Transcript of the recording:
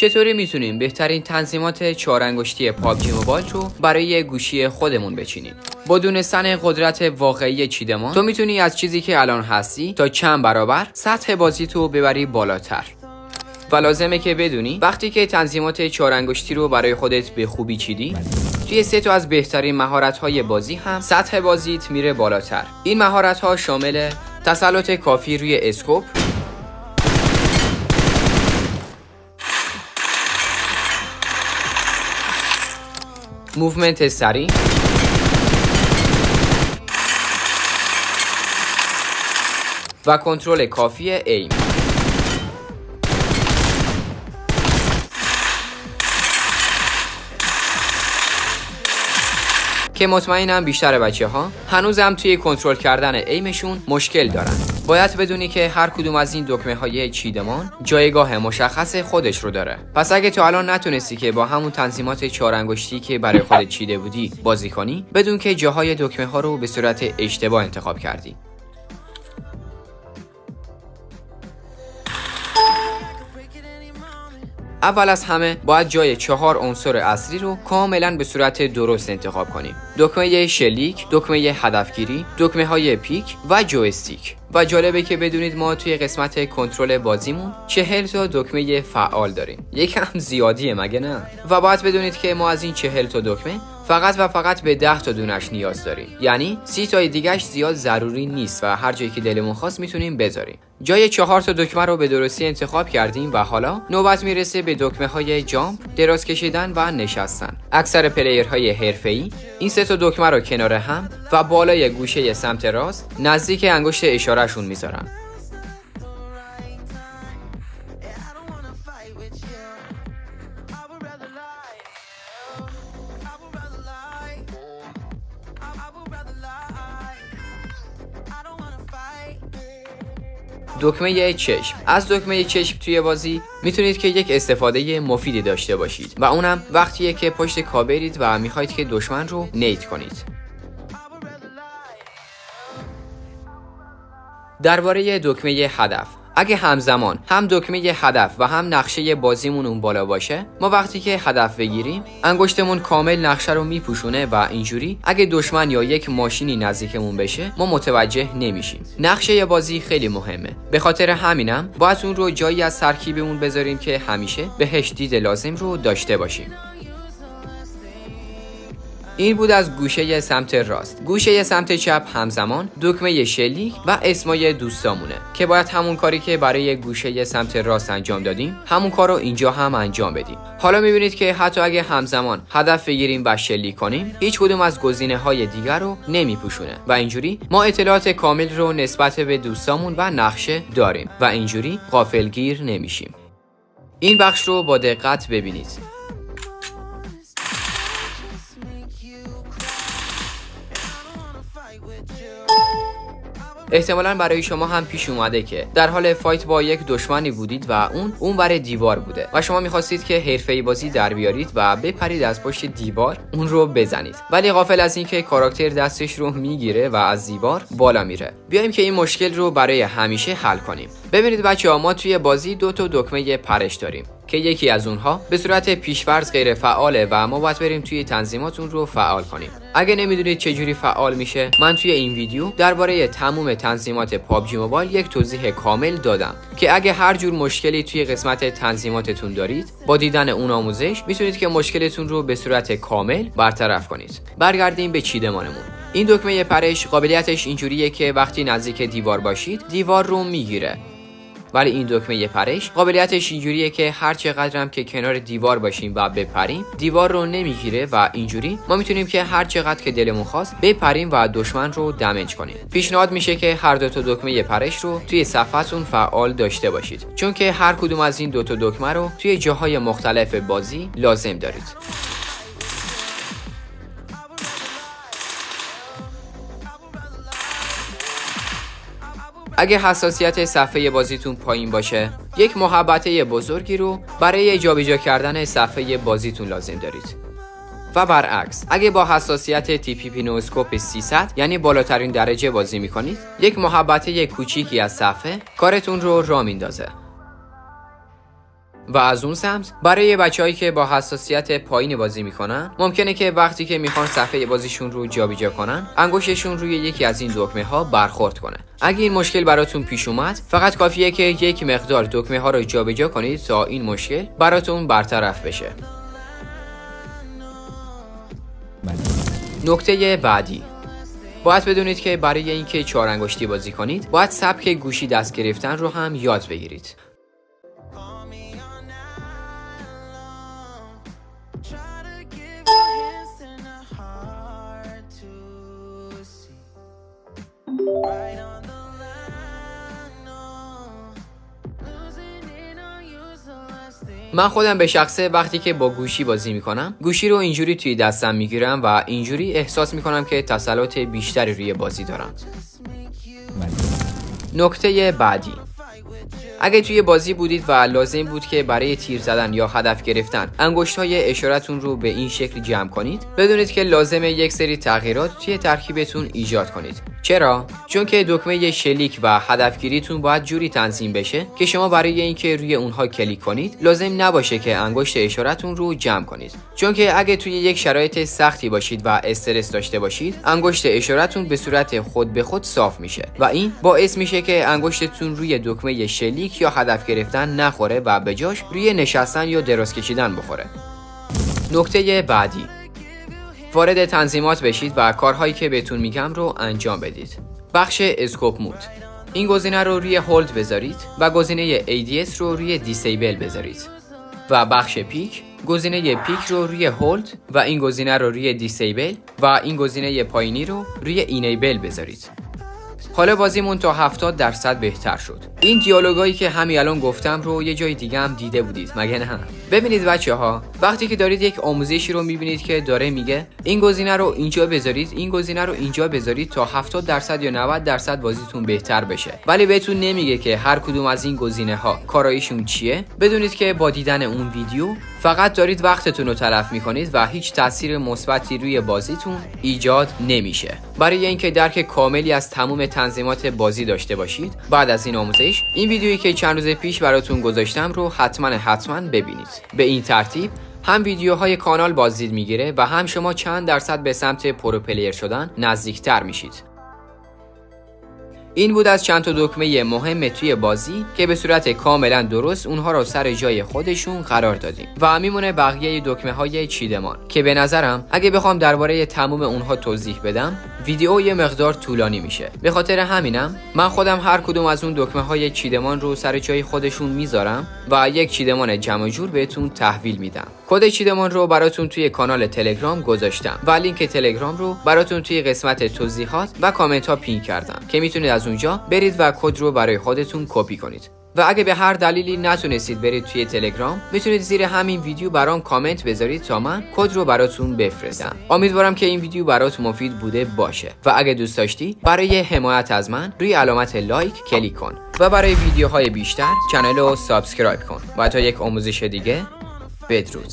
چطوری میتونیم بهترین تنظیمات 4 انگشتی پابجی موبایل رو برای گوشی خودمون بچینیم؟ با دونستن قدرت واقعی چیدمان تو میتونی از چیزی که الان هستی تا چند برابر سطح بازی تو ببری بالاتر. و لازمه که بدونی وقتی که تنظیمات 4 انگشتی رو برای خودت به خوبی چیدی، توی 3 تا از بهترین مهارت‌های بازی هم سطح بازیت میره بالاتر. این مهارت‌ها شامل تسلط کافی روی اسکوپ، موومنت سریع، و کنترل کافی ایم. که مطمئنم بیشتر بچه‌ها هنوزم توی کنترل کردن ایمشون مشکل دارن. باید بدونی که هر کدوم از این دکمه‌های چیدمان جایگاه مشخص خودش رو داره. پس اگه تو الان نتونستی که با همون تنظیمات 4 انگشتی که برای خودت چیده بودی بازی کنی، بدون که جاهای دکمه‌ها رو به صورت اشتباه انتخاب کردی. اول از همه باید جای 4 عنصر اصلی رو کاملا به صورت درست انتخاب کنیم. دکمه شلیک، دکمه هدفگیری، دکمه های پیک و جویستیک. و جالبه که بدونید ما توی قسمت کنترل بازیمون 40 تا دکمه فعال داریم. یکم زیادیه مگه نه؟ و باید بدونید که ما از این 40 تا دکمه فقط و فقط به 10 تا دونش نیاز داریم. یعنی 30 تا دیگه‌اش زیاد ضروری نیست و هر جایی که دلمون خواست میتونیم بذاریم. جای 4 تا دکمه رو به درستی انتخاب کردیم و حالا نوبت میرسه به دکمه های جامپ، دراز کشیدن و نشستن. اکثر پلیرهای حرفه‌ای این 3 تا دکمه رو کنار هم و بالای گوشه سمت راست نزدیک انگشت اشارهشون میذارن. دکمه چشم. از دکمه چشم توی بازی میتونید که یک استفاده مفیدی داشته باشید و اونم وقتیه که پشت کاورید و میخواید که دشمن رو نیت کنید. درباره دکمه هدف، اگه همزمان هم دکمه هدف و هم نقشه بازیمون اون بالا باشه، ما وقتی که هدف بگیریم انگشتمون کامل نقشه رو میپوشونه و اینجوری اگه دشمن یا یک ماشینی نزدیکمون بشه ما متوجه نمیشیم. نقشه بازی خیلی مهمه، به خاطر همینم باید اون رو جایی از ترکیبمون بذاریم که همیشه بهش دید لازم رو داشته باشیم. این بود از گوشه سمت راست. گوشه سمت چپ همزمان دکمه شلیک و اسمای دوستامونه که باید همون کاری که برای گوشه سمت راست انجام دادیم همون کار رو اینجا هم انجام بدیم. حالا میبینید که حتی اگه همزمان هدف بگیریم و شلیک کنیم هیچ کدوم از گزینه‌های دیگر رو نمیپوشونه و اینجوری ما اطلاعات کامل رو نسبت به دوستامون و نقشه داریم و اینجوری غافلگیر نمیشیم. این بخش رو با دقت ببینید. احتمالاً برای شما هم پیش اومده که در حال فایت با یک دشمنی بودید و اون بر دیوار بوده و شما میخواستید که حرفه‌ای بازی در بیارید و بپرید از پشت دیوار اون رو بزنید، ولی غافل از اینکه کاراکتر دستش رو میگیره و از دیوار بالا میره. بیایم که این مشکل رو برای همیشه حل کنیم. ببینید بچه‌ها، ما توی بازی 2 تا دکمه پرش داریم که یکی از اونها به صورت پیش‌فرض غیر فعاله و ما باید بریم توی تنظیمات اون رو فعال کنیم. اگه نمیدونید چجوری فعال میشه، من توی این ویدیو درباره تمام تنظیمات پابجی موبایل یک توضیح کامل دادم که اگه هر جور مشکلی توی قسمت تنظیماتتون دارید، با دیدن اون آموزش میتونید که مشکلتون رو به صورت کامل برطرف کنید. برگردیم به چیدمانمون. این دکمه پرش قابلیتش اینجوریه که وقتی نزدیک دیوار باشید دیوار رو میگیره، ولی این دکمه پرش قابلیتش اینجوریه که هر چقدر هم که کنار دیوار باشیم و بپریم دیوار رو نمیگیره و اینجوری ما میتونیم که هر چقدر که دلمون خواست بپریم و دشمن رو دمیج کنیم. پیشنهاد میشه که هر 2 تا دکمه پرش رو توی صفحتون فعال داشته باشید، چون که هر کدوم از این 2 تا دکمه رو توی جاهای مختلف بازی لازم دارید. اگه حساسیت صفحه بازیتون پایین باشه، یک محبته بزرگی رو برای جابجا کردن صفحه بازیتون لازم دارید. و برعکس، اگه با حساسیت TPP نواسکوپ 300 یعنی بالاترین درجه بازی میکنید، یک محبته کوچیکی از صفحه کارتون رو راه میندازه. و از اون سمت برای بچه‌هایی که با حساسیت پایین بازی میکنن ممکنه که وقتی که میخوان صفحه بازیشون رو جابجا کنن انگشتشون روی یکی از این دکمه ها برخورد کنه. اگه این مشکل براتون پیش اومد فقط کافیه که یک مقدار دکمه ها رو جابجا کنید تا این مشکل براتون برطرف بشه. نکته بعدی، باید بدونید که برای اینکه 4 انگشتی بازی کنید باید سبک گوشی دست گرفتن رو هم یاد بگیرید. من خودم به شخصه وقتی که با گوشی بازی میکنم گوشی رو اینجوری توی دستم میگیرم و اینجوری احساس میکنم که تسلط بیشتری روی بازی دارم. نکته بعدی، اگه توی بازی بودید و لازم بود که برای تیر زدن یا هدف گرفتن انگشت‌های اشارتون رو به این شکل جمع کنید، بدونید که لازمه یک سری تغییرات توی ترکیبتون ایجاد کنید. چرا؟ چون که دکمه شلیک و هدفگیریتون باید جوری تنظیم بشه که شما برای اینکه روی اونها کلیک کنید لازم نباشه که انگشت اشارتون رو جمع کنید. چون که اگه توی یک شرایط سختی باشید و استرس داشته باشید انگشت اشارتون به صورت خود به خود صاف میشه و این باعث میشه که انگشتتون روی دکمه شلیک یا هدف گرفتن نخوره و به جاش روی نشستن یا دراز کشیدن بخوره. نکته بعدی، وارد تنظیمات بشید و کارهایی که بهتون میگم رو انجام بدید. بخش اسکوپ مود، این گزینه رو روی هولد بذارید و گزینه ADS رو روی دیسیبل بذارید و بخش پیک، گزینه پیک رو روی هولد و این گزینه رو روی دیسیبل و این گزینه پایینی رو روی اینیبل بذارید. حالا بازیمون تا 70% بهتر شد. این دیالوگایی که همین الان گفتم رو یه جای دیگه هم دیده بودید مگه نه؟ ببینید بچه‌ها، وقتی که دارید یک آموزشی رو میبینید که داره میگه این گزینه رو اینجا بذارید، این گزینه رو اینجا بذارید تا 70% یا 90% بازیتون بهتر بشه، ولی بهتون نمیگه که هر کدوم از این گزینه‌ها کارایشون چیه، بدونید که با دیدن اون ویدیو فقط دارید وقتتون رو تلف میکنید و هیچ تاثیر مثبتی روی بازیتون ایجاد نمیشه. برای اینکه درک کاملی از تمام تنظیمات بازی داشته باشید بعد از این آموزش این ویدیویی که چند روز پیش براتون گذاشتم رو حتما ببینید. به این ترتیب هم ویدیوهای کانال بازدید میگیره و هم شما چند درصد به سمت پرو پلیر شدن نزدیکتر میشید. این بود از چند تا دکمه مهم توی بازی که به صورت کاملا درست اونها رو سر جای خودشون قرار دادیم و میمونه بقیه دکمه های چیدمان که به نظرم اگه بخوام درباره تموم اونها توضیح بدم ویدیو یه مقدار طولانی میشه. به خاطر همینم من خودم هر کدوم از اون دکمه های چیدمان رو سر جای خودشون میذارم و یک چیدمان جمع جور بهتون تحویل میدم. کد چیدمان رو براتون توی کانال تلگرام گذاشتم و لینک تلگرام رو براتون توی قسمت توضیحات و کامنت ها پین کردم که میتونید از اونجا برید و کد رو برای خودتون کپی کنید. و اگه به هر دلیلی نتونستید برید توی تلگرام میتونید زیر همین ویدیو برام کامنت بذارید تا من کد رو براتون بفرستم. امیدوارم که این ویدیو برات مفید بوده باشه و اگه دوست داشتی برای حمایت از من روی علامت لایک کلیک کن و برای ویدیوهای بیشتر کانال رو سابسکرایب کن و تا یک آموزش دیگه بدرود.